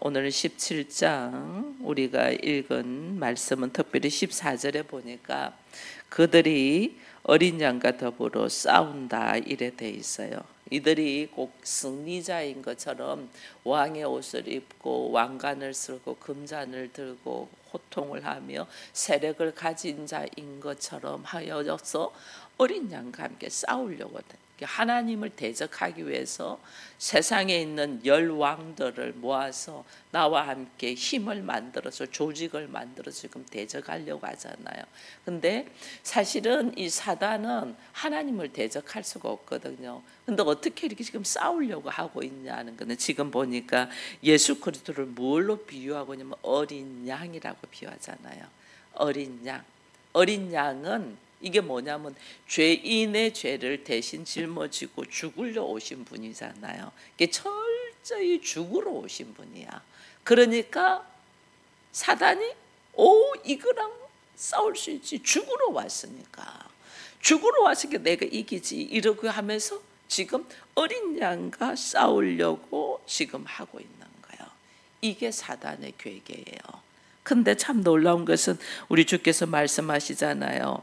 오늘 17장 우리가 읽은 말씀은 특별히 14절에 보니까 그들이 어린 양과 더불어 싸운다 이래 돼 있어요. 이들이 꼭 승리자인 것처럼 왕의 옷을 입고 왕관을 쓰고 금잔을 들고 호통을 하며 세력을 가진 자인 것처럼 하여져서 어린 양과 함께 싸우려고 하나님을 대적하기 위해서 세상에 있는 열 왕들을 모아서 나와 함께 힘을 만들어서 조직을 만들어서 지금 대적하려고 하잖아요. 근데 사실은 이 사단은 하나님을 대적할 수가 없거든요. 근데 어떻게 이렇게 지금 싸우려고 하고 있냐는 거는 지금 보니까 예수 그리스도를 뭘로 비유하고 있냐면 어린 양이라고 비유하잖아요. 어린 양. 어린 양은 이게 뭐냐면 죄인의 죄를 대신 짊어지고 죽으려 오신 분이잖아요. 이게 철저히 죽으러 오신 분이야. 그러니까 사단이 이거랑 싸울 수 있지. 죽으러 왔으니까. 죽으러 왔으니까 내가 이기지. 이러고 하면서 지금 어린 양과 싸우려고 지금 하고 있는 거예요. 이게 사단의 괴계예요. 근데 참 놀라운 것은 우리 주께서 말씀하시잖아요.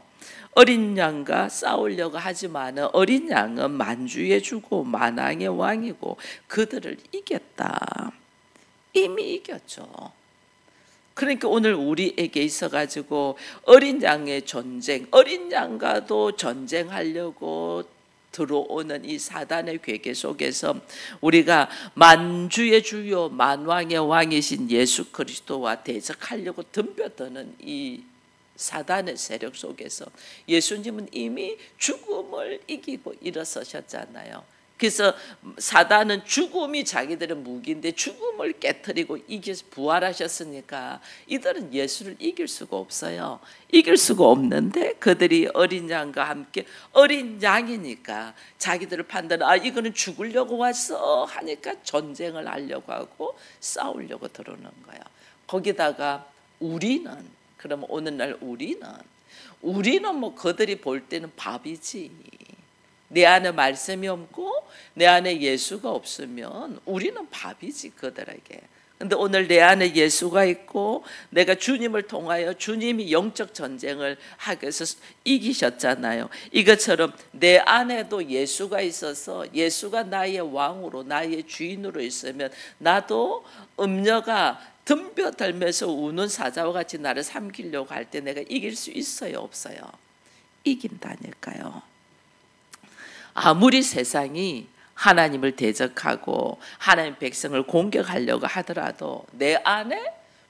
어린 양과 싸우려고 하지만 어린 양은 만주의 주고 만왕의 왕이고 그들을 이겼다. 이미 이겼죠. 그러니까 오늘 우리에게 있어가지고 어린 양의 전쟁, 어린 양과도 전쟁하려고 들어오는 이 사단의 괴계 속에서 우리가 만주의 주요 만왕의 왕이신 예수 그리스도와 대적하려고 덤벼드는 이 사단의 세력 속에서 예수님은 이미 죽음을 이기고 일어서셨잖아요. 그래서 사단은 죽음이 자기들의 무기인데 죽음을 깨트리고 이겨서 부활하셨으니까 이들은 예수를 이길 수가 없어요. 이길 수가 없는데 그들이 어린 양과 함께 어린 양이니까 자기들을 판단해 이거는 죽으려고 왔어 하니까 전쟁을 하려고 하고 싸우려고 들어오는 거예요. 거기다가 우리는 그러면 오늘날 우리는 뭐 그들이 볼 때는 밥이지. 내 안에 말씀이 없고 내 안에 예수가 없으면 우리는 밥이지 그들에게. 근데 오늘 내 안에 예수가 있고 내가 주님을 통하여 주님이 영적 전쟁을 하기 위해서 이기셨잖아요. 이것처럼 내 안에도 예수가 있어서 예수가 나의 왕으로 나의 주인으로 있으면 나도 음녀가 덤벼들면서 우는 사자와 같이 나를 삼키려고 할 때 내가 이길 수 있어요 없어요? 이긴다니까요. 아무리 세상이 하나님을 대적하고 하나님 백성을 공격하려고 하더라도 내 안에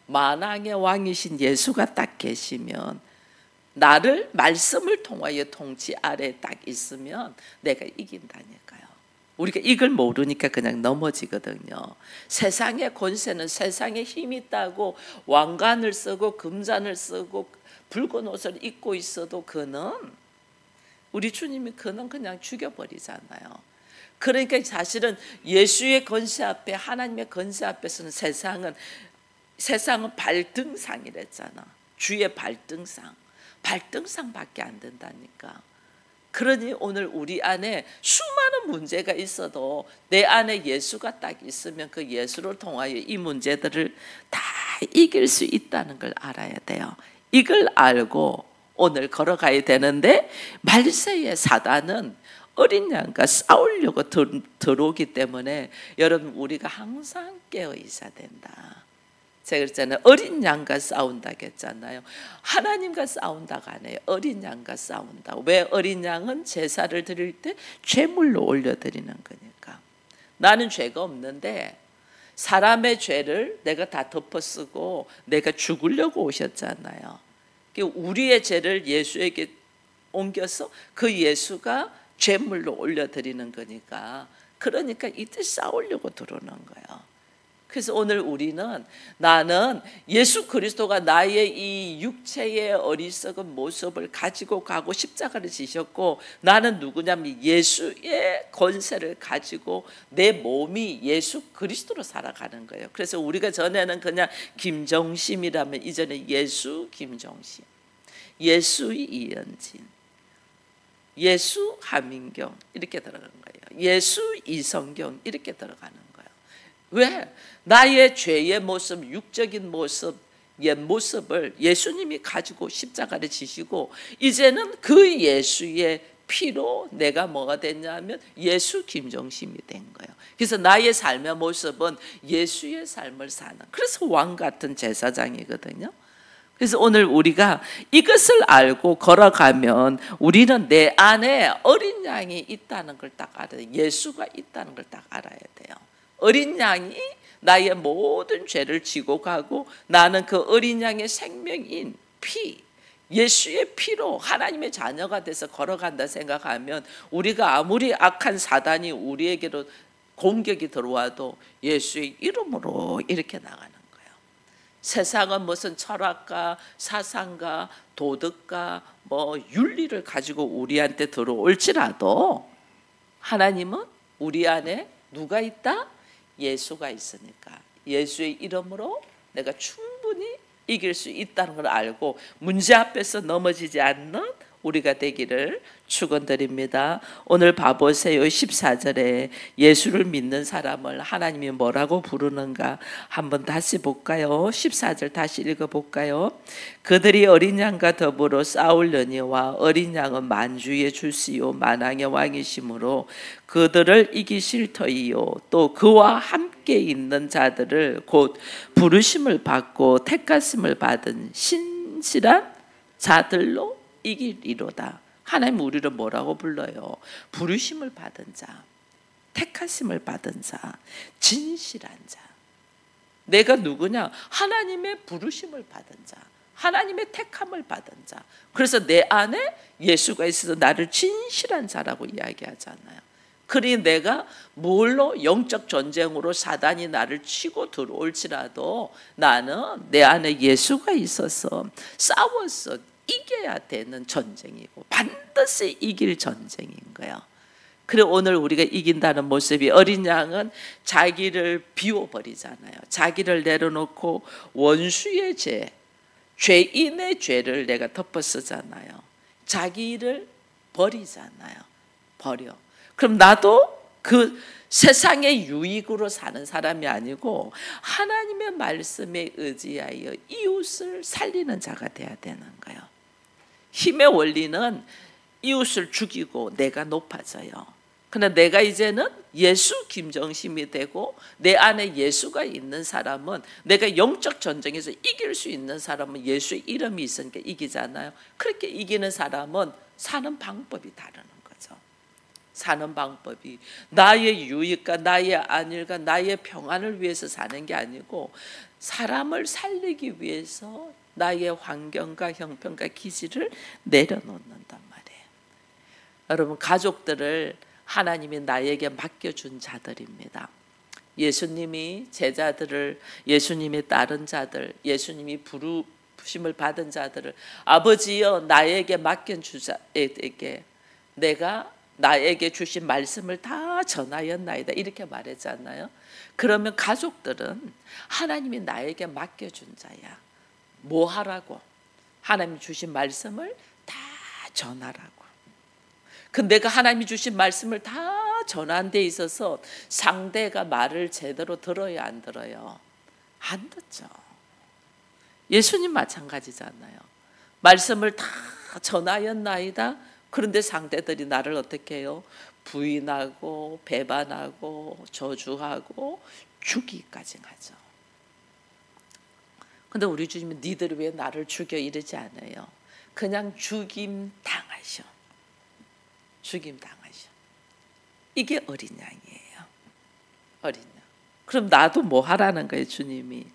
만왕의 왕이신 예수가 딱 계시면 나를 말씀을 통하여 통치 아래 딱 있으면 내가 이긴다니까요. 우리가 이걸 모르니까 그냥 넘어지거든요. 세상의 권세는 세상에 힘이 있다고 왕관을 쓰고 금잔을 쓰고 붉은 옷을 입고 있어도 그는 우리 주님이 그는 그냥 죽여버리잖아요. 그러니까 사실은 예수의 권세 앞에 하나님의 권세 앞에서는 세상은 발등상이랬잖아. 주의 발등상밖에 안 된다니까. 그러니 오늘 우리 안에 수많은 문제가 있어도 내 안에 예수가 딱 있으면 그 예수를 통하여 이 문제들을 다 이길 수 있다는 걸 알아야 돼요. 이걸 알고 오늘 걸어가야 되는데 말세의 사단은 어린 양과 싸우려고 들어오기 때문에 여러분 우리가 항상 깨어 있어야 된다. 제가 그랬잖아요. 어린 양과 싸운다고 했잖아요. 하나님과 싸운다가 아니에요. 어린 양과 싸운다. 왜? 어린 양은 제사를 드릴 때 제물로 올려드리는 거니까. 나는 죄가 없는데 사람의 죄를 내가 다 덮어쓰고 내가 죽으려고 오셨잖아요. 우리의 죄를 예수에게 옮겨서 그 예수가 제물로 올려드리는 거니까. 그러니까 이때 싸우려고 들어오는 거예요. 그래서 오늘 우리는 나는 예수 그리스도가 나의 이 육체의 어리석은 모습을 가지고 가고 십자가를 지셨고 나는 누구냐면 예수의 권세를 가지고 내 몸이 예수 그리스도로 살아가는 거예요. 그래서 우리가 전에는 그냥 김정심이라면 이제는 예수 김정심, 예수 이연진, 예수 하민경 이렇게 들어가는 거예요. 예수 이성경 이렇게 들어가는 거예요. 왜? 나의 죄의 모습, 육적인 모습, 옛 모습을 예수님이 가지고 십자가를 지시고 이제는 그 예수의 피로 내가 뭐가 됐냐면 예수 김정심이 된 거예요. 그래서 나의 삶의 모습은 예수의 삶을 사는, 그래서 왕 같은 제사장이거든요. 그래서 오늘 우리가 이것을 알고 걸어가면 우리는 내 안에 어린 양이 있다는 걸 딱 알아야 돼요. 예수가 있다는 걸 딱 알아야 돼요. 어린 양이 나의 모든 죄를 지고 가고 나는 그 어린 양의 생명인 피, 예수의 피로 하나님의 자녀가 돼서 걸어간다 생각하면 우리가 아무리 악한 사단이 우리에게로 공격이 들어와도 예수의 이름으로 이렇게 나가는 거예요. 세상은 무슨 철학과 사상과 도덕과 뭐 윤리를 가지고 우리한테 들어올지라도 하나님은 우리 안에 누가 있다? 예수가 있으니까 예수의 이름으로 내가 충분히 이길 수 있다는 걸 알고 문제 앞에서 넘어지지 않는 우리가 되기를 축원드립니다. 오늘 봐보세요. 14절에 예수를 믿는 사람을 하나님이 뭐라고 부르는가 한번 다시 볼까요? 14절 다시 읽어볼까요? 그들이 어린 양과 더불어 싸우려니와 어린 양은 만주의 주시요 만왕의 왕이시므로 그들을 이기실 터이요 또 그와 함께 있는 자들을 곧 부르심을 받고 택하심을 받은 신실한 자들로 이기리로다. 하나님 우리를 뭐라고 불러요? 부르심을 받은 자, 택하심을 받은 자, 진실한 자. 내가 누구냐? 하나님의 부르심을 받은 자, 하나님의 택함을 받은 자. 그래서 내 안에 예수가 있어서 나를 진실한 자라고 이야기하잖아요. 그러니 내가 뭘로 영적 전쟁으로 사단이 나를 치고 들어올지라도 나는 내 안에 예수가 있어서 싸워서 이겨야 되는 전쟁이고 반드시 이길 전쟁인 거예요. 그래 오늘 우리가 이긴다는 모습이 어린 양은 자기를 비워버리잖아요. 자기를 내려놓고 원수의 죄, 죄인의 죄를 내가 덮어쓰잖아요. 자기를 버리잖아요. 버려. 그럼 나도 그 세상의 유익으로 사는 사람이 아니고 하나님의 말씀에 의지하여 이웃을 살리는 자가 돼야 되는 거예요. 힘의 원리는 이웃을 죽이고 내가 높아져요. 그러나 내가 이제는 예수 김정심이 되고 내 안에 예수가 있는 사람은 내가 영적 전쟁에서 이길 수 있는 사람은 예수의 이름이 있으니까 이기잖아요. 그렇게 이기는 사람은 사는 방법이 다르는 거죠. 사는 방법이 나의 유익과 나의 안일과 나의 평안을 위해서 사는 게 아니고 사람을 살리기 위해서 나의 환경과 형편과 기질을 내려놓는단 말이에요. 여러분 가족들을 하나님이 나에게 맡겨준 자들입니다. 예수님이 제자들을, 예수님이 따른 자들, 예수님이 부르심을 받은 자들을 아버지여 나에게 맡겨준 자에게 내가 나에게 주신 말씀을 다 전하였나이다 이렇게 말했잖아요. 그러면 가족들은 하나님이 나에게 맡겨준 자야. 뭐 하라고? 하나님이 주신 말씀을 다 전하라고. 근데 내가 하나님이 주신 말씀을 다 전한 데 있어서 상대가 말을 제대로 들어요, 안 들어요? 안 듣죠. 예수님 마찬가지잖아요. 말씀을 다 전하였나이다. 그런데 상대들이 나를 어떻게 해요? 부인하고 배반하고 저주하고 죽이까지 하죠. 근데 우리 주님은 니들이 왜 나를 죽여 이러지 않아요. 그냥 죽임 당하셔. 죽임 당하셔. 이게 어린 양이에요. 어린 양. 그럼 나도 뭐 하라는 거예요, 주님이?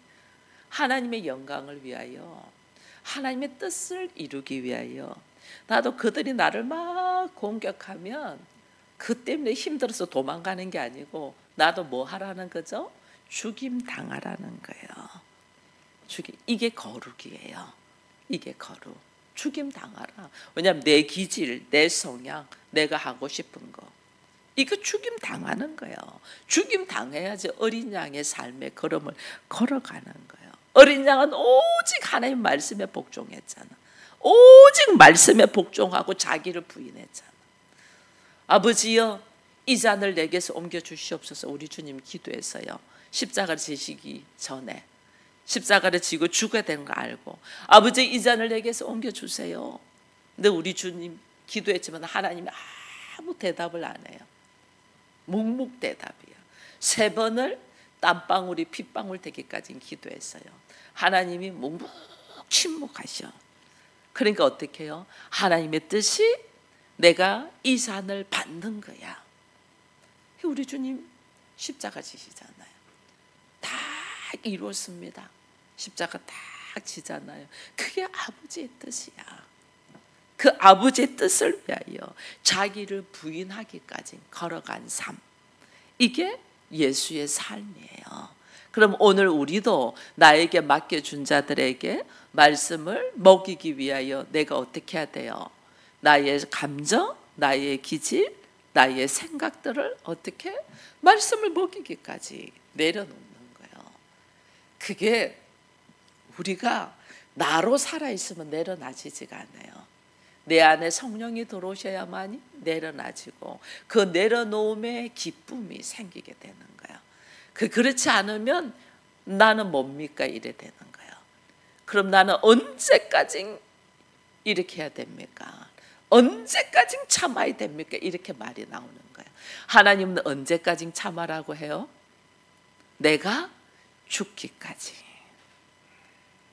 하나님의 영광을 위하여, 하나님의 뜻을 이루기 위하여. 나도 그들이 나를 막 공격하면 그 때문에 힘들어서 도망가는 게 아니고 나도 뭐 하라는 거죠? 죽임 당하라는 거예요. 이게 거룩이에요. 이게 거룩. 죽임 당하라. 왜냐하면 내 기질, 내 성향, 내가 하고 싶은 거. 이거 죽임 당하는 거예요. 죽임 당해야지 어린 양의 삶의 걸음을 걸어가는 거예요. 어린 양은 오직 하나님 말씀에 복종했잖아. 오직 말씀에 복종하고 자기를 부인했잖아. 아버지여 이 잔을 내게서 옮겨 주시옵소서. 우리 주님 기도했어요. 십자가를 지시기 전에 십자가를 지고 죽어야 되는 거 알고 아버지 이 잔을 내게서 옮겨주세요. 근데 우리 주님 기도했지만 하나님이 아무 대답을 안 해요. 묵묵대답이야. 3번을 땀방울이 핏방울 되기까지 기도했어요. 하나님이 묵묵 침묵하셔. 그러니까 어떻게 해요? 하나님의 뜻이 내가 이 잔을 받는 거야. 우리 주님 십자가 지시잖아요. 다 이루었습니다. 십자가 다 지잖아요. 그게 아버지의 뜻이야. 그 아버지의 뜻을 위하여 자기를 부인하기까지 걸어간 삶. 이게 예수의 삶이에요. 그럼 오늘 우리도 나에게 맡겨준 자들에게 말씀을 먹이기 위하여 내가 어떻게 해야 돼요? 나의 감정, 나의 기질, 나의 생각들을 어떻게 말씀을 먹이기까지 내려놓는 거예요. 그게 우리가 나로 살아있으면 내려놔지지가 않아요. 내 안에 성령이 들어오셔야만이 내려놔지고 그 내려놓음의 기쁨이 생기게 되는 거예요. 그렇지 않으면 나는 뭡니까? 이래 되는 거예요. 그럼 나는 언제까지 이렇게 해야 됩니까? 언제까지 참아야 됩니까? 이렇게 말이 나오는 거예요. 하나님은 언제까지 참아라고 해요? 내가 죽기까지.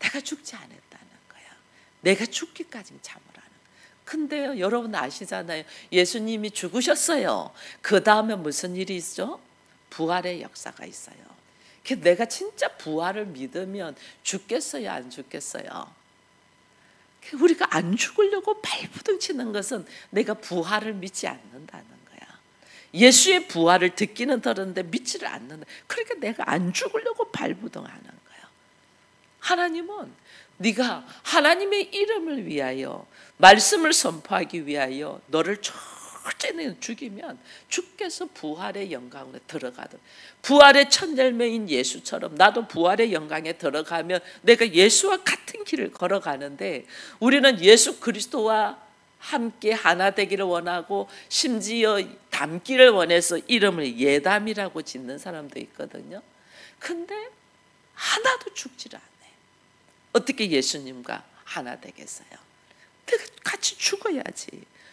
내가 죽지 않았다는 거야. 내가 죽기까지 참으라는 거야. 근데요, 여러분 아시잖아요. 예수님이 죽으셨어요. 그 다음에 무슨 일이 있죠? 부활의 역사가 있어요. 내가 진짜 부활을 믿으면 죽겠어요? 안 죽겠어요? 우리가 안 죽으려고 발부둥 치는 것은 내가 부활을 믿지 않는다는 거야. 예수의 부활을 듣기는 들었는데 믿지를 않는다. 그러니까 내가 안 죽으려고 발부둥하는 거야. 하나님은 네가 하나님의 이름을 위하여 말씀을 선포하기 위하여 너를 절대는 죽이면 주께서 부활의 영광으로 들어가든 부활의 첫 열매인 예수처럼 나도 부활의 영광에 들어가면 내가 예수와 같은 길을 걸어가는데 우리는 예수 그리스도와 함께 하나 되기를 원하고 심지어 닮기를 원해서 이름을 예담이라고 짓는 사람도 있거든요. 근데 하나도 죽지를 않아요. 어떻게 예수님과 하나 되겠어요? 같이 죽어야지.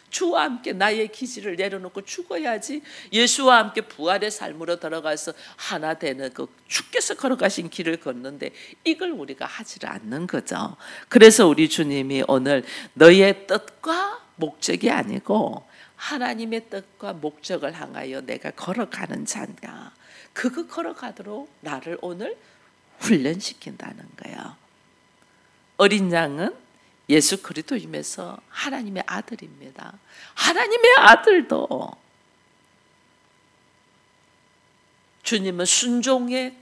주와 함께 나의 기질을 내려놓고 죽어야지 예수와 함께 부활의 삶으로 들어가서 하나 되는 그 주께서 걸어가신 길을 걷는데 이걸 우리가 하지를 않는 거죠. 그래서 우리 주님이 오늘 너의 뜻과 목적이 아니고 하나님의 뜻과 목적을 향하여 내가 걸어가는 자냐, 그거 걸어가도록 나를 오늘 훈련시킨다는 거예요. 어린 양은 예수 그리스도임에서 하나님의 아들입니다. 하나님의 아들도 주님은 순종의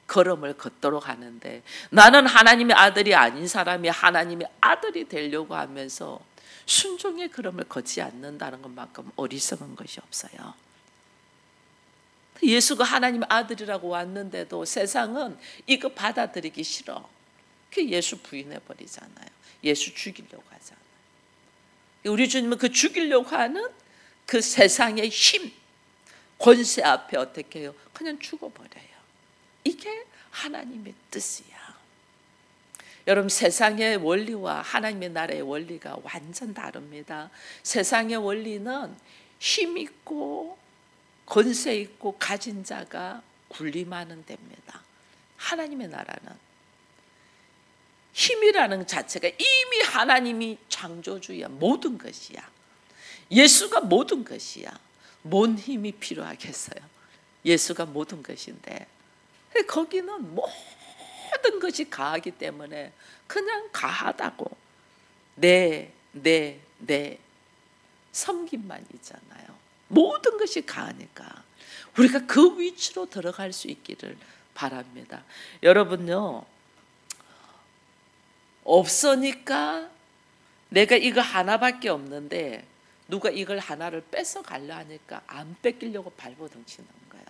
걸음을 걷도록 하는데 나는 하나님의 아들이 아닌 사람이 하나님의 아들이 되려고 하면서 순종의 걸음을 걷지 않는다는 것만큼 어리석은 것이 없어요. 예수가 하나님의 아들이라고 왔는데도 세상은 이거 받아들이기 싫어. 그 예수 부인해버리잖아요. 예수 죽이려고 하잖아요. 우리 주님은 그 죽이려고 하는 그 세상의 힘, 권세 앞에 어떻게 해요? 그냥 죽어버려요. 이게 하나님의 뜻이야. 여러분 세상의 원리와 하나님의 나라의 원리가 완전 다릅니다. 세상의 원리는 힘 있고 권세 있고 가진 자가 군림하는 데입니다. 하나님의 나라는 힘이라는 자체가 이미 하나님이 창조주야. 모든 것이야. 예수가 모든 것이야. 뭔 힘이 필요하겠어요? 예수가 모든 것인데 거기는 모든 것이 가하기 때문에 그냥 가하다고 내 섬김만 있잖아요. 모든 것이 가하니까 우리가 그 위치로 들어갈 수 있기를 바랍니다. 여러분요, 없으니까 내가 이거 하나밖에 없는데 누가 이걸 하나를 뺏어 가려 하니까 안 뺏기려고 발버둥 치는 거예요.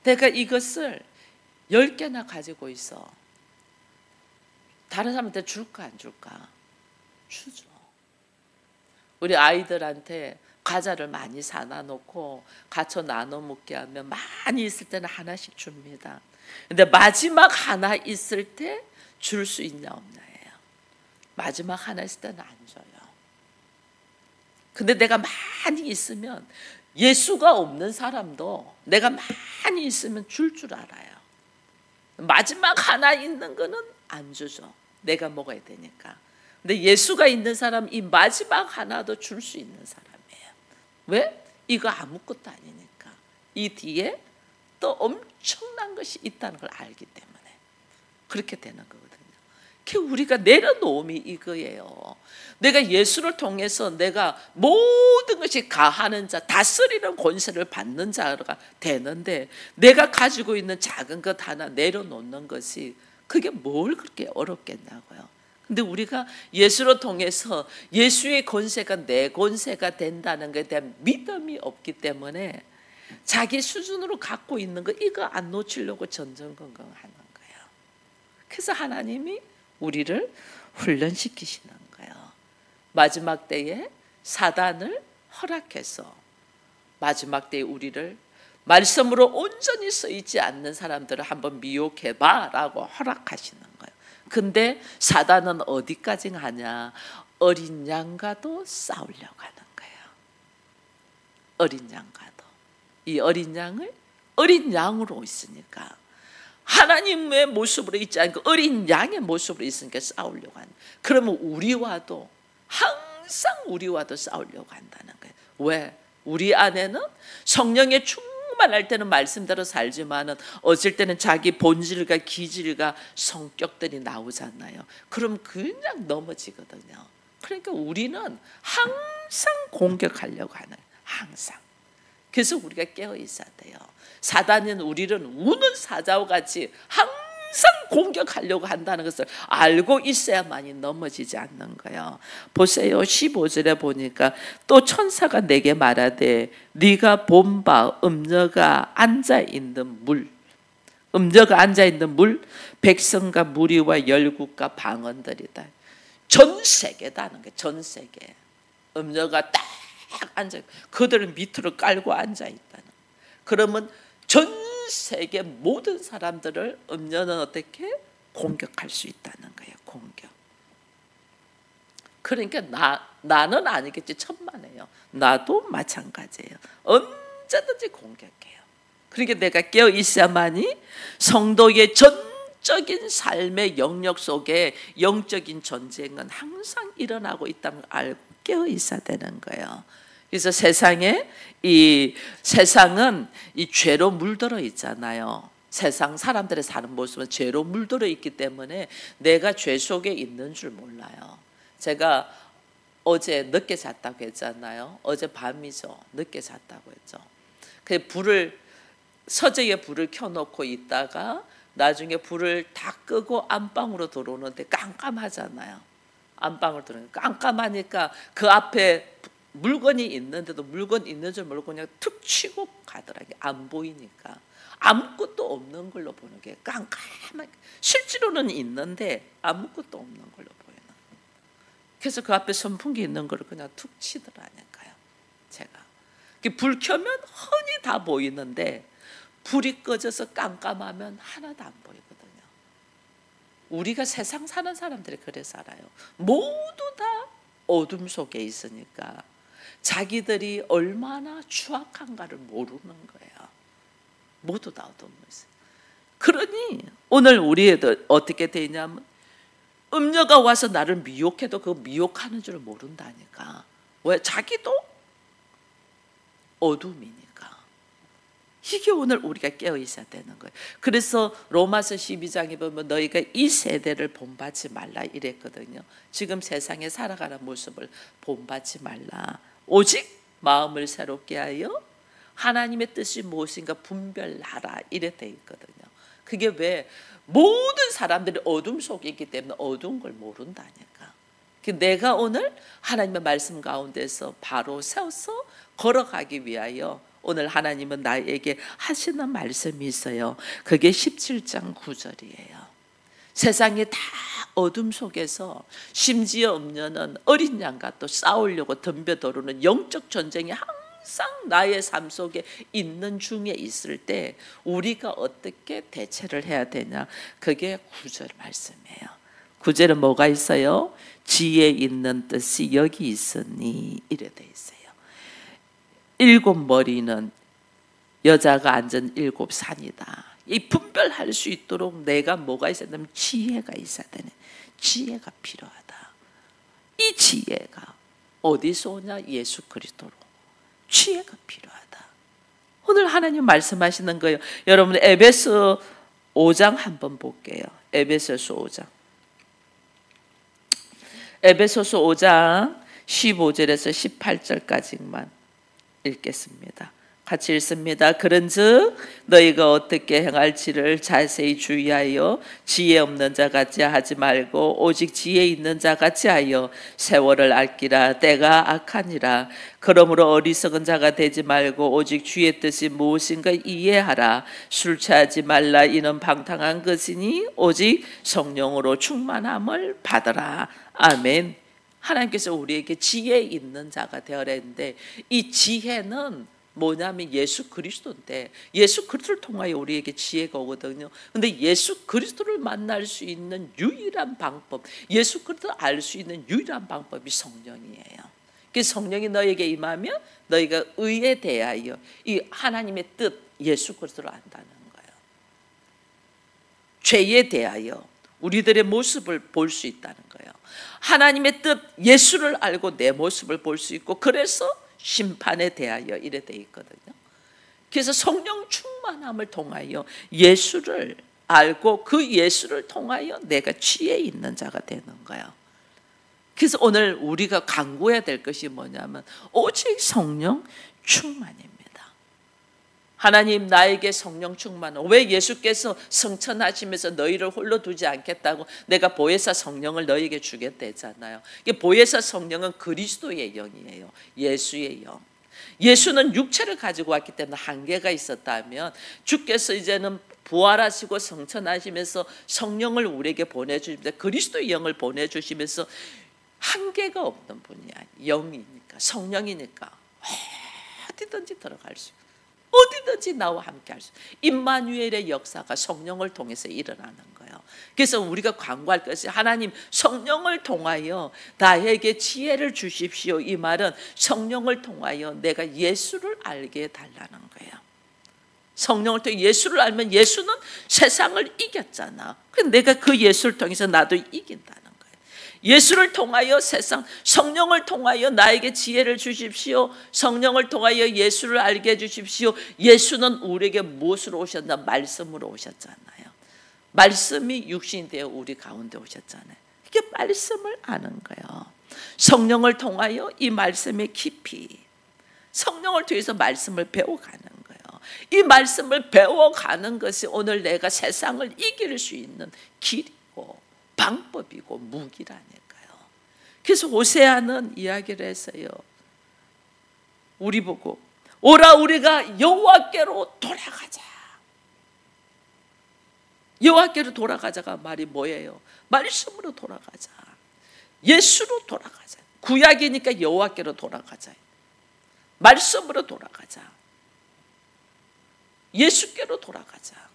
내가 이것을 10개나 가지고 있어. 다른 사람한테 줄까 안 줄까? 주죠. 우리 아이들한테 과자를 많이 사놔 놓고 갖춰 나눠 먹게 하면 많이 있을 때는 하나씩 줍니다. 근데 마지막 하나 있을 때 줄 수 있냐 없냐예요. 마지막 하나 있을 때는 안 줘요. 근데 내가 많이 있으면, 예수가 없는 사람도 내가 많이 있으면 줄 알아요. 마지막 하나 있는 거는 안 주죠. 내가 먹어야 되니까. 근데 예수가 있는 사람, 이 마지막 하나도 줄 수 있는 사람이에요. 왜? 이거 아무것도 아니니까. 이 뒤에 또 엄청난 것이 있다는 걸 알기 때문에 그렇게 되는 거거든요. 우리가 내려놓음이 이거예요. 내가 예수를 통해서 내가 모든 것이 가하는 자, 다스리는 권세를 받는 자가 되는데, 내가 가지고 있는 작은 것 하나 내려놓는 것이 그게 뭘 그렇게 어렵겠냐고요. 근데 우리가 예수를 통해서 예수의 권세가 내 권세가 된다는 것에 대한 믿음이 없기 때문에 자기 수준으로 갖고 있는 거 이거 안 놓치려고 전전긍긍하는 거예요. 그래서 하나님이 우리를 훈련시키시는 거예요. 마지막 때에 사단을 허락해서 마지막 때에 우리를 말씀으로 온전히 쓰이지 않는 사람들을 한번 미혹해봐 라고 허락하시는 거예요. 근데 사단은 어디까지 하냐? 어린 양과도 싸우려고 하는 거예요. 어린 양과도. 이 어린 양을 어린 양으로 있으니까, 하나님의 모습으로 있지 않고 어린 양의 모습으로 있으니까 싸우려고 하는. 그러면 우리와도 항상 우리와도 싸우려고 한다는 거예요. 왜? 우리 안에는 성령의 충만할 때는 말씀대로 살지만은 어쩔 때는 자기 본질과 기질과 성격들이 나오잖아요. 그럼 그냥 넘어지거든요. 그러니까 우리는 항상 공격하려고 하는, 항상. 그래서 우리가 깨어 있어야 돼요. 사단은 우리를 우는 사자와 같이 항상 공격하려고 한다는 것을 알고 있어야만이 넘어지지 않는 거예요. 보세요. 15절에 보니까 또 천사가 내게 말하되 네가 본 바 음녀가 앉아있는 물, 음녀가 앉아있는 물, 백성과 무리와 열국과 방언들이다. 전 세계다는 거예요. 전 세계. 음녀가 딱 앉아, 그들은 밑으로 깔고 앉아있다는. 그러면 전 세계 모든 사람들을 음녀는 어떻게 공격할 수 있다는 거예요. 공격. 그러니까 나는 아니겠지, 천만에요. 나도 마찬가지예요. 언제든지 공격해요. 그러니까 내가 깨어 있어야만이 성도의 전적인 삶의 영역 속에 영적인 전쟁은 항상 일어나고 있다는 걸 알고 깨어 있어야 되는 거예요. 그래서 세상은 이 죄로 물들어 있잖아요. 세상 사람들의 사는 모습은 죄로 물들어 있기 때문에 내가 죄 속에 있는 줄 몰라요. 제가 어제 늦게 잤다고 했잖아요. 어제 밤이죠. 늦게 잤다고 했죠. 그 서재에 불을 켜놓고 있다가 나중에 불을 다 끄고 안방으로 들어오는데 깜깜하잖아요. 안방으로 들어오니까 깜깜하니까 그 앞에 물건이 있는데도 물건 있는 줄 모르고 그냥 툭 치고 가더라고요. 안 보이니까. 아무것도 없는 걸로 보는 게 깜깜하게. 실제로는 있는데 아무것도 없는 걸로 보이는. 그래서 그 앞에 선풍기 있는 걸 그냥 툭 치더라니까요. 제가. 불 켜면 흔히 다 보이는데 불이 꺼져서 깜깜하면 하나도 안 보이거든요. 우리가 세상 사는 사람들이 그래 살아요. 모두 다 어둠 속에 있으니까 자기들이 얼마나 추악한가를 모르는 거예요. 모두 다 어둠에 있어요. 그러니 오늘 우리 애들 어떻게 되냐면 음녀가 와서 나를 미혹해도 그 미혹하는 줄 모른다니까. 왜? 자기도 어둠이니까. 이게 오늘 우리가 깨어 있어야 되는 거예요. 그래서 로마서 12장에 보면 너희가 이 세대를 본받지 말라 이랬거든요. 지금 세상에 살아가는 모습을 본받지 말라. 오직 마음을 새롭게 하여 하나님의 뜻이 무엇인가 분별하라 이래 돼 있거든요. 그게 왜? 모든 사람들이 어둠 속에 있기 때문에 어두운 걸 모른다니까. 내가 오늘 하나님의 말씀 가운데서 바로 세워서 걸어가기 위하여 오늘 하나님은 나에게 하시는 말씀이 있어요. 그게 17장 9절이에요. 세상이 다 어둠 속에서 심지어 음녀는 어린 양과 또 싸우려고 덤벼들어오는 영적 전쟁이 항상 나의 삶 속에 있는 중에 있을 때 우리가 어떻게 대처를 해야 되냐? 그게 9절 말씀이에요. 9절은 뭐가 있어요? 지혜 있는 뜻이 여기 있으니 이래 돼 있어요. 7 머리는 여자가 앉은 7 산이다. 이 분별할 수 있도록 내가 뭐가 있어야 되냐면 지혜가 있어야 되네. 지혜가 필요하다. 이 지혜가 어디서 오냐? 예수 그리스도로. 지혜가 필요하다. 오늘 하나님 말씀하시는 거예요. 여러분 에베소 5장 한번 볼게요. 에베소서 5장. 에베소서 5장 15절에서 18절까지만 읽겠습니다. 같이 읽습니다. 그런즉 너희가 어떻게 행할지를 자세히 주의하여 지혜 없는 자 같이 하지 말고 오직 지혜 있는 자 같이 하여 세월을 아끼라. 때가 악하니라. 그러므로 어리석은 자가 되지 말고 오직 주의 뜻이 무엇인가 이해하라. 술 취하지 말라. 이는 방탕한 것이니 오직 성령으로 충만함을 받으라. 아멘. 하나님께서 우리에게 지혜 있는 자가 되어라 했는데 이 지혜는 뭐냐면 예수 그리스도인데 예수 그리스도를 통하여 우리에게 지혜가 오거든요. 근데 예수 그리스도를 만날 수 있는 유일한 방법, 예수 그리스도를 알 수 있는 유일한 방법이 성령이에요. 그 성령이 너에게 임하면 너희가 의에 대하여 이 하나님의 뜻 예수 그리스도를 안다는 거예요. 죄에 대하여 우리들의 모습을 볼 수 있다는 거예요. 하나님의 뜻 예수를 알고 내 모습을 볼 수 있고 그래서 심판에 대하여 이래 돼 있거든요. 그래서 성령 충만함을 통하여 예수를 알고 그 예수를 통하여 내가 지혜 있는 자가 되는 거예요. 그래서 오늘 우리가 간구해야 될 것이 뭐냐면 오직 성령 충만입니다. 하나님 나에게 성령 충만을 왜 예수께서 성천하시면서 너희를 홀로 두지 않겠다고 내가 보혜사 성령을 너희에게 주겠다 했잖아요. 보혜사 성령은 그리스도의 영이에요. 예수의 영. 예수는 육체를 가지고 왔기 때문에 한계가 있었다면 주께서 이제는 부활하시고 성천하시면서 성령을 우리에게 보내주시면서 그리스도의 영을 보내주시면서 한계가 없는 분이야. 영이니까 성령이니까 어디든지 들어갈 수 있고 어디든지 나와 함께 할 수 있어요. 임마누엘의 역사가 성령을 통해서 일어나는 거예요. 그래서 우리가 간구할 것이 하나님 성령을 통하여 나에게 지혜를 주십시오. 이 말은 성령을 통하여 내가 예수를 알게 해달라는 거예요. 성령을 통해 예수를 알면 예수는 세상을 이겼잖아. 그래서 내가 그 예수를 통해서 나도 이긴다는 거예요. 예수를 통하여 세상, 성령을 통하여 나에게 지혜를 주십시오. 성령을 통하여 예수를 알게 해주십시오. 예수는 우리에게 무엇으로 오셨나? 말씀으로 오셨잖아요. 말씀이 육신이 되어 우리 가운데 오셨잖아요. 이게 말씀을 아는 거예요. 성령을 통하여 이 말씀의 깊이, 성령을 통해서 말씀을 배워가는 거예요. 이 말씀을 배워가는 것이 오늘 내가 세상을 이길 수 있는 길이고 방법이고 무기라니까요. 그래서 호세아는 이야기를 했어요. 우리 보고 오라 우리가 여호와께로 돌아가자. 여호와께로 돌아가자가 말이 뭐예요? 말씀으로 돌아가자. 예수로 돌아가자. 구약이니까 여호와께로 돌아가자. 말씀으로 돌아가자. 예수께로 돌아가자.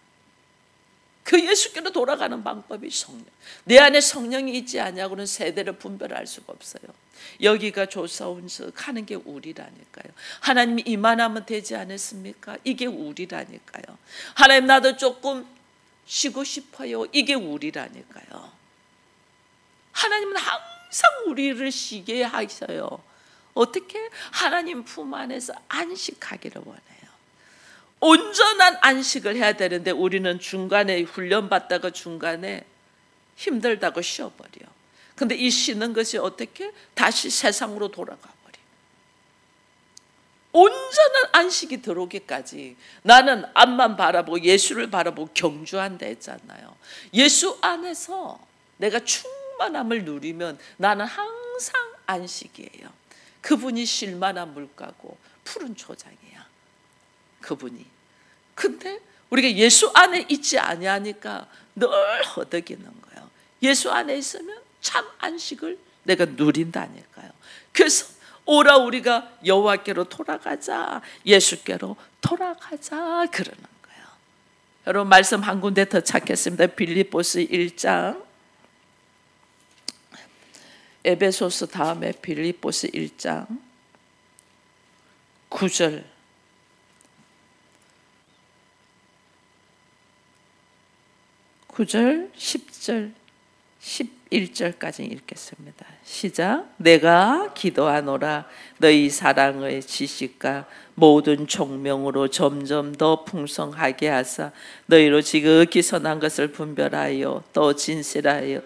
그 예수께로 돌아가는 방법이 성령. 내 안에 성령이 있지 않냐고는 세대를 분별할 수가 없어요. 여기가 조사온석 하는 게 우리라니까요. 하나님이 이만하면 되지 않았습니까? 이게 우리라니까요. 하나님 나도 조금 쉬고 싶어요. 이게 우리라니까요. 하나님은 항상 우리를 쉬게 하셔요. 어떻게? 하나님 품 안에서 안식하기를 원해요. 온전한 안식을 해야 되는데 우리는 중간에 훈련받다가 중간에 힘들다고 쉬어버려. 근데 이 쉬는 것이 어떻게? 다시 세상으로 돌아가 버려. 온전한 안식이 들어오기까지 나는 앞만 바라보고 예수를 바라보고 경주한다 했잖아요. 예수 안에서 내가 충만함을 누리면 나는 항상 안식이에요. 그분이 쉴만한 물가고 푸른 초장이야. 그분이. 근데 우리가 예수 안에 있지 아니하니까 늘 허덕이는 거예요. 예수 안에 있으면 참 안식을 내가 누린다니까요. 그래서 오라 우리가 여호와께로 돌아가자, 예수께로 돌아가자 그러는 거예요. 여러분 말씀 한 군데 더 찾겠습니다. 빌립보스 1장, 에베소서 다음에 빌립보스 1장 9절, 9절, 10절, 11절까지 읽겠습니다. 시작. 내가 기도하노라 너희 사랑의 지식과 모든 총명으로 점점 더 풍성하게 하사 너희로 지극히 선한 것을 분별하여 또 진실하여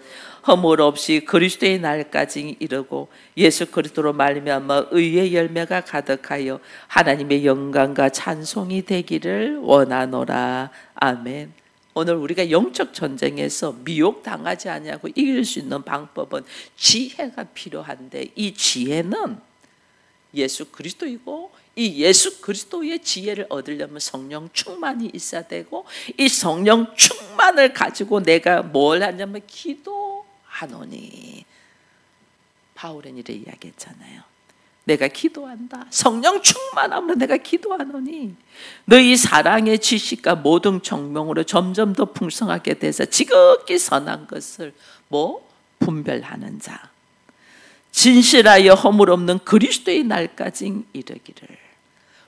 허물 없이 그리스도의 날까지 이르고 예수 그리스도로 말미암아 의의 열매가 가득하여 하나님의 영광과 찬송이 되기를 원하노라. 아멘. 오늘 우리가 영적 전쟁에서 미혹당하지 아니하고 이길 수 있는 방법은 지혜가 필요한데, 이 지혜는 예수 그리스도이고, 이 예수 그리스도의 지혜를 얻으려면 성령 충만이 있어야 되고, 이 성령 충만을 가지고 내가 뭘 하냐면 기도하노니. 바울은 이래 이야기했잖아요. 내가 기도한다. 성령 충만함으로 내가 기도하노니 너희 사랑의 지식과 모든 정명으로 점점 더 풍성하게 돼서 지극히 선한 것을 분별하는 자, 진실하여 허물 없는 그리스도의 날까지 이르기를.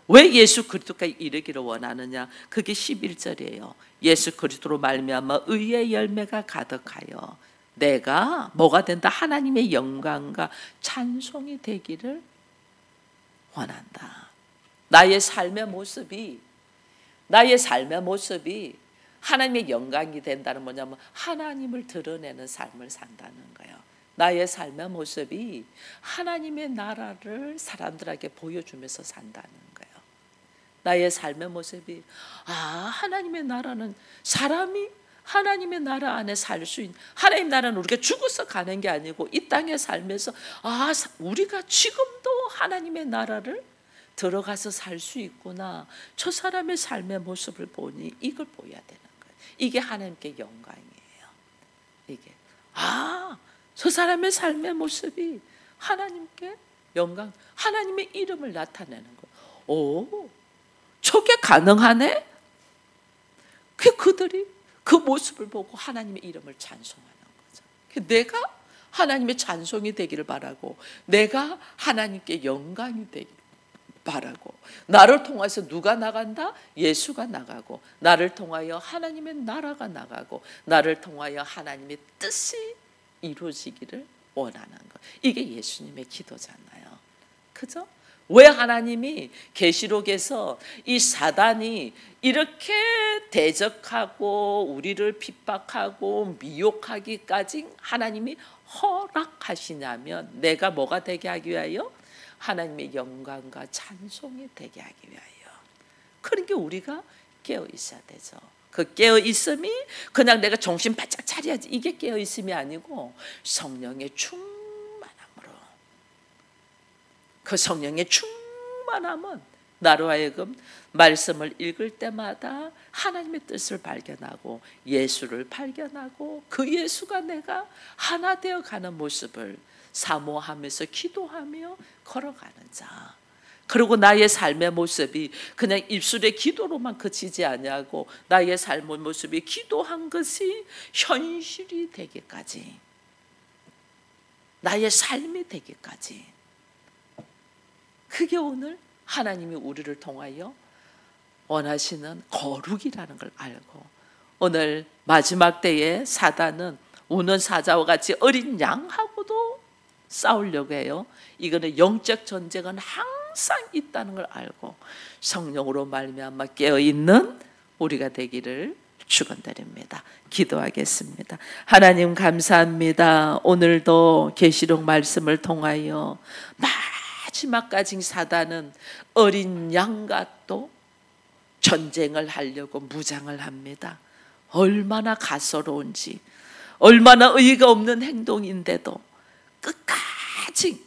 왜 예수 그리스도까지 이르기를 원하느냐? 그게 11절이에요. 예수 그리스도로 말미암아 의의 열매가 가득하여 내가 뭐가 된다? 하나님의 영광과 찬송이 되기를 원한다. 나의 삶의 모습이 하나님의 영광이 된다는 뭐냐면 하나님을 드러내는 삶을 산다는 거예요. 나의 삶의 모습이 하나님의 나라를 사람들에게 보여주면서 산다는 거예요. 나의 삶의 모습이 하나님의 나라는 사람이 하나님의 나라 안에 살 수 있는, 하나님의 나라는 우리가 죽어서 가는 게 아니고 이 땅에 살면서 우리가 지금도 하나님의 나라를 들어가서 살 수 있구나. 저 사람의 삶의 모습을 보니 이걸 보여야 되는 거예요. 이게 하나님께 영광이에요. 이게 저 사람의 삶의 모습이 하나님께 영광, 하나님의 이름을 나타내는 거예요. 저게 가능하네? 그들이 그 모습을 보고 하나님의 이름을 찬송하는 거죠. 내가 하나님의 찬송이 되기를 바라고, 내가 하나님께 영광이 되기를 바라고, 나를 통해서 누가 나간다? 예수가 나가고, 나를 통하여 하나님의 나라가 나가고, 나를 통하여 하나님의 뜻이 이루어지기를 원하는 것. 이게 예수님의 기도잖아요. 그죠? 왜 하나님이 계시록에서 이 사단이 이렇게 대적하고 우리를 핍박하고 미혹하기까지 하나님이 허락하시냐면, 내가 뭐가 되게 하기 위하여? 하나님의 영광과 찬송이 되게 하기 위하여. 그러니까 우리가 깨어 있어야 되죠. 그 깨어 있음이 그냥 내가 정신 바짝 차려야지, 이게 깨어 있음이 아니고 성령의 충만함으로, 그 성령의 충만함은 나로 하여금 말씀을 읽을 때마다 하나님의 뜻을 발견하고 예수를 발견하고 그 예수가 내가 하나 되어 가는 모습을 사모하면서 기도하며 걸어가는 자. 그리고 나의 삶의 모습이 그냥 입술의 기도로만 그치지 아니하고 나의 삶의 모습이 기도한 것이 현실이 되기까지, 나의 삶이 되기까지, 그게 오늘 하나님이 우리를 통하여 원하시는 거룩이라는 걸 알고, 오늘 마지막 때에 사단은 우는 사자와 같이 어린 양하고도 싸우려고 해요. 이거는 영적 전쟁은 항상 있다는 걸 알고 성령으로 말미암아 깨어있는 우리가 되기를 축원드립니다. 기도하겠습니다. 하나님 감사합니다. 오늘도 계시록 말씀을 통하여 마지막까지 사단은 어린 양과 또 전쟁을 하려고 무장을 합니다. 얼마나 가소로운지, 얼마나 의의가 없는 행동인데도 끝까지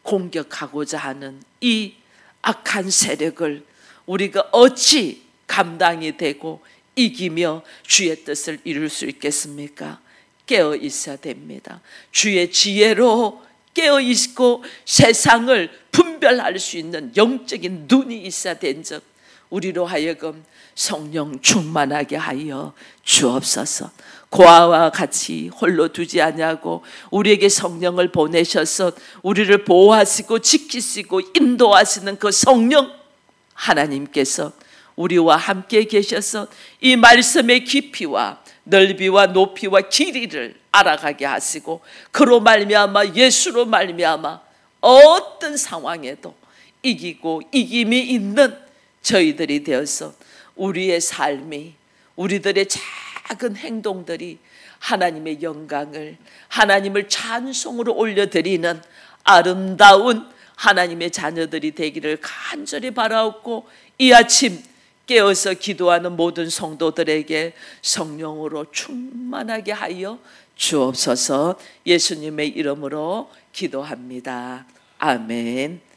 공격하고자 하는 이 악한 세력을 우리가 어찌 감당이 되고 이기며 주의 뜻을 이룰 수 있겠습니까? 깨어 있어야 됩니다. 주의 지혜로 깨어 있고 세상을 분별할 수 있는 영적인 눈이 있어야 된즉 우리로 하여금 성령 충만하게 하여 주옵소서. 고아와 같이 홀로 두지 아니하고 우리에게 성령을 보내셔서 우리를 보호하시고 지키시고 인도하시는 그 성령 하나님께서 우리와 함께 계셔서 이 말씀의 깊이와 넓이와 높이와 길이를 알아가게 하시고 그로 말미암아 예수로 말미암아 어떤 상황에도 이기고 이김이 있는 저희들이 되어서 우리의 삶이 우리들의 작은 행동들이 하나님의 영광을 하나님을 찬송으로 올려드리는 아름다운 하나님의 자녀들이 되기를 간절히 바라옵고 이 아침 깨어서 기도하는 모든 성도들에게 성령으로 충만하게 하여 주옵소서. 예수님의 이름으로 기도합니다. 아멘.